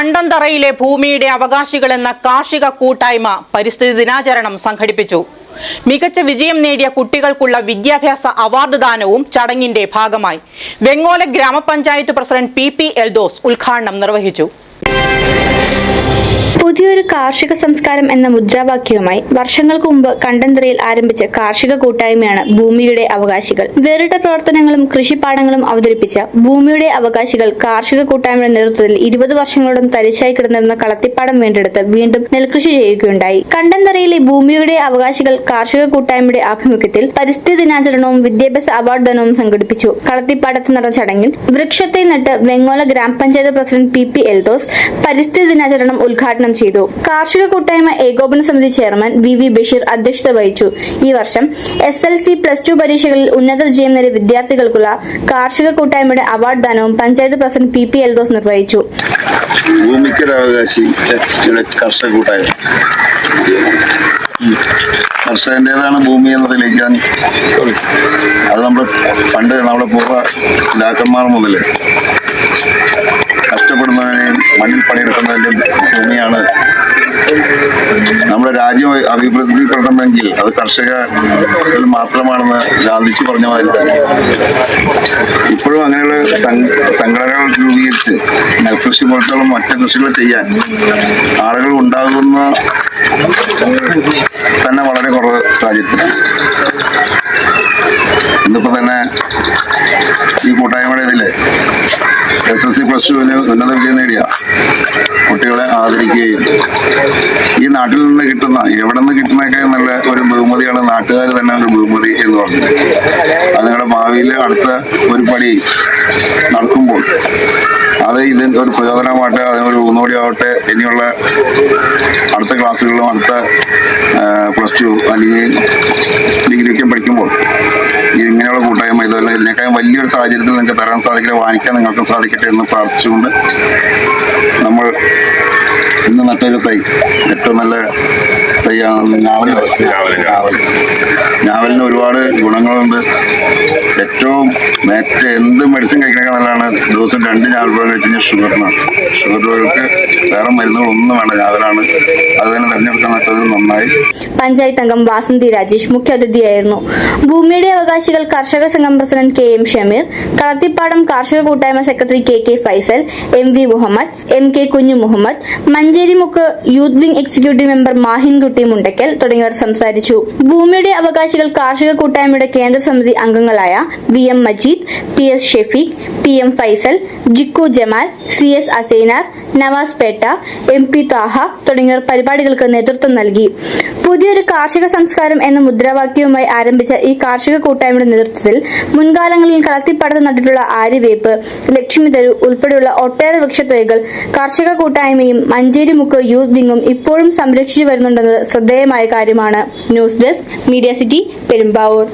കണ്ടന്തറയിലെ ഭൂമിയുടെ അവകാശികളെന്ന കാർഷിക കൂട്ടായ്മ പരിസ്ഥിതി ദിനാചരണം സംഘടിപ്പിച്ചു. മികച്ച വിജയം നേടിയ കുട്ടികൾക്കുള്ള വിദ്യാഭ്യാസ അവാർഡ് ദാനവും ചടങ്ങിന്റെ ഭാഗമായി. വെങ്ങോല ഗ്രാമപഞ്ചായത്ത് പ്രസിഡന്റ് പി എൽദോസ് ഉദ്ഘാടനം നിർവഹിച്ചു. പുതിയൊരു കാർഷിക സംസ്കാരം എന്ന മുദ്രാവാക്യവുമായി വർഷങ്ങൾക്ക് മുമ്പ് കണ്ടന്തറയിൽ ആരംഭിച്ച കാർഷിക കൂട്ടായ്മയാണ് ഭൂമിയുടെ അവകാശികൾ. വേറിട്ട പ്രവർത്തനങ്ങളും കൃഷിപ്പാടങ്ങളും അവതരിപ്പിച്ച ഭൂമിയുടെ അവകാശികൾ കാർഷിക കൂട്ടായ്മയുടെ നേതൃത്വത്തിൽ 20 വർഷങ്ങളോളം തരിശായി കിടന്നിരുന്ന കളത്തിപ്പാടം വീണ്ടെടുത്ത് വീണ്ടും നെൽകൃഷി ചെയ്യുകയുണ്ടായി. കണ്ടന്തറയിലെ ഭൂമിയുടെ അവകാശികൾ കാർഷിക കൂട്ടായ്മയുടെ ആഭിമുഖ്യത്തിൽ പരിസ്ഥിതി ദിനാചരണവും വിദ്യാഭ്യാസ അവാർഡ് ദാനവും സംഘടിപ്പിച്ചു. കളത്തിപ്പാടത്ത് നടന്ന ചടങ്ങിൽ വൃക്ഷത്തെ നട്ട് വെങ്ങോല ഗ്രാമപഞ്ചായത്ത് പ്രസിഡന്റ് പി എൽദോസ് പരിസ്ഥിതി ദിനാചരണം ഉദ്ഘാടനം ചെയ്തു. കാർഷിക കൂട്ടായ്മ ഏകോപന സമിതി ചെയർമാൻ വി ബഷീർ അധ്യക്ഷത വഹിച്ചു. ഈ വർഷം SLC +2 പരീക്ഷകളിൽ ഉന്നത വിജയം നേടിയ വിദ്യാർത്ഥികൾക്കുള്ള കാർഷിക കൂട്ടായ്മയുടെ അവാർഡ് ദാനവും പഞ്ചായത്ത് പ്രസിഡന്റ് പി എൽദോസ് നിർവഹിച്ചു. കർഷകന്റേതാണ് ഭൂമി എന്നതിലേക്ക് അത് പണ്ട് നമ്മുടെ പൂർവ്വ പിതാക്കന്മാർ മുതൽ കഷ്ടപ്പെടുന്നതിനെയും മണ്ണിൽ പണിയെടുക്കുന്നതിന്റെ ഭൂമിയാണ്. നമ്മുടെ രാജ്യം അഭിവൃദ്ധിപ്പെടണമെങ്കിൽ അത് കർഷകരിൽ മാത്രമാണെന്ന് ഗാന്ധിജി പറഞ്ഞ മാതിരി തന്നെ ഇപ്പോഴും അങ്ങനെയുള്ള സംഘടനകൾ രൂപീകരിച്ച് നെൽകൃഷി പോലത്തുള്ള മറ്റു കൃഷികൾ ചെയ്യാൻ ആളുകൾ ഉണ്ടാകുന്ന തന്നെ വളരെ കുറവ് സാഹചര്യത്തിൽ ഇന്നിപ്പോ തന്നെ ഈ കൂട്ടായ്മയുടെ ഇതില് SLC +2 ഉന്നത വിജയം നേടിയ കുട്ടികളെ ആദരിക്കുകയും ഈ നാട്ടിൽ നിന്ന് കിട്ടുന്ന എവിടെ നിന്ന് കിട്ടുന്നതൊക്കെ നല്ല ഒരു ബഹുമതിയാണ് നാട്ടുകാർ തന്നെ ഒരു ബഹുമതി എന്ന് പറഞ്ഞത്. അത് നിങ്ങളുടെ ഭാവിയിൽ അടുത്ത ഒരു പടി നടക്കുമ്പോൾ അത് ഇതിന് ഒരു പ്രചോദനമാവട്ടെ, അതിനൊരു ഊന്നോടി ആവട്ടെ. ഇനിയുള്ള അടുത്ത ക്ലാസ്സുകളിലും അടുത്ത +2 അല്ലെങ്കിൽ ഡിഗ്രിയൊക്കെ പഠിക്കുമ്പോൾ ഇങ്ങനെയുള്ള കൂട്ടായ്മ ഇതുപോലെ ഇതിനേക്കാളും വലിയൊരു സാഹചര്യത്തിൽ നിങ്ങൾക്ക് തരാൻ സാധിക്കട്ടെ, വാങ്ങിക്കാൻ നിങ്ങൾക്ക് സാധിക്കട്ടെ എന്ന് പ്രാർത്ഥിച്ചുകൊണ്ട് നമ്മൾ ഇന്ന് നട്ടൊരു തൈ ഏറ്റവും നല്ല തൈയാണ് ഞാവലിന് ഒരുപാട് ഗുണങ്ങളുണ്ട്. ഏറ്റവും എന്ത് മെഡിസിൻ കഴിക്കണൊക്കെ നല്ലതാണ്. ദിവസം 2 ഞാവൽപ്പഴം കഴിച്ച് കഴിഞ്ഞാൽ ഷുഗർ രോഗികൾക്ക് വേറെ മരുന്നുകളൊന്നും വേണ്ട, ഞാവലാണ്. അത് തന്നെ തെരഞ്ഞെടുക്കാൻ നട്ടത് നന്നായി. പഞ്ചായത്ത് അംഗം വാസന്തി രാജേഷ് മുഖ്യാതിഥിയായിരുന്നു. ഭൂമിയുടെ അവകാശികൾ കർഷക സംഘം പ്രസിഡന്റ് KM ഷമീർ, കളത്തിപ്പാടം കാർഷിക കൂട്ടായ്മ secretary KK Faisal, MV Muhammad, MK Kunju Muhammad, Mancherimukku youth wing executive member Mahinkutty Mundakkal തുടങ്ങിയവർ സംസാരിച്ചു. ഭൂമിയുടെ അവകാശികൾ കാർഷിക കൂട്ടായ്മയുടെ കേന്ദ്ര സമിതി അംഗങ്ങളായ VM Majeed, PS Shefeeq, PM Faisal, Jikku Jamal, CS Asainar, Navas Petta, MP Thaha തുടങ്ങിയവർ പരിപാടികൾക്ക് നേതൃത്വം നൽകി. പുതിയൊരു കാർഷിക സംസ്കാരം എന്ന മുദ്രാവാക്യവുമായി ആരംഭിച്ച ഈ കാർഷിക കൂട്ടായ്മയുടെ നേതൃത്വത്തിൽ മുൻകാലങ്ങളിൽ കളത്തിപ്പാടത്ത് നട്ടിട്ടുള്ള ആര്യവേപ്പ്, ലക്ഷ്മി തരു ഉൾപ്പെടെയുള്ള ഒട്ടേറെ വൃക്ഷത്തൈകൾ കാർഷിക കൂട്ടായ്മയും മഞ്ചേരിമുക്ക് യൂത്ത് വിംഗും ഇപ്പോഴും സംരക്ഷിച്ചു വരുന്നുണ്ടെന്നത് ശ്രദ്ധേയമായ കാര്യമാണ്. News desk media city, Perumbavoor.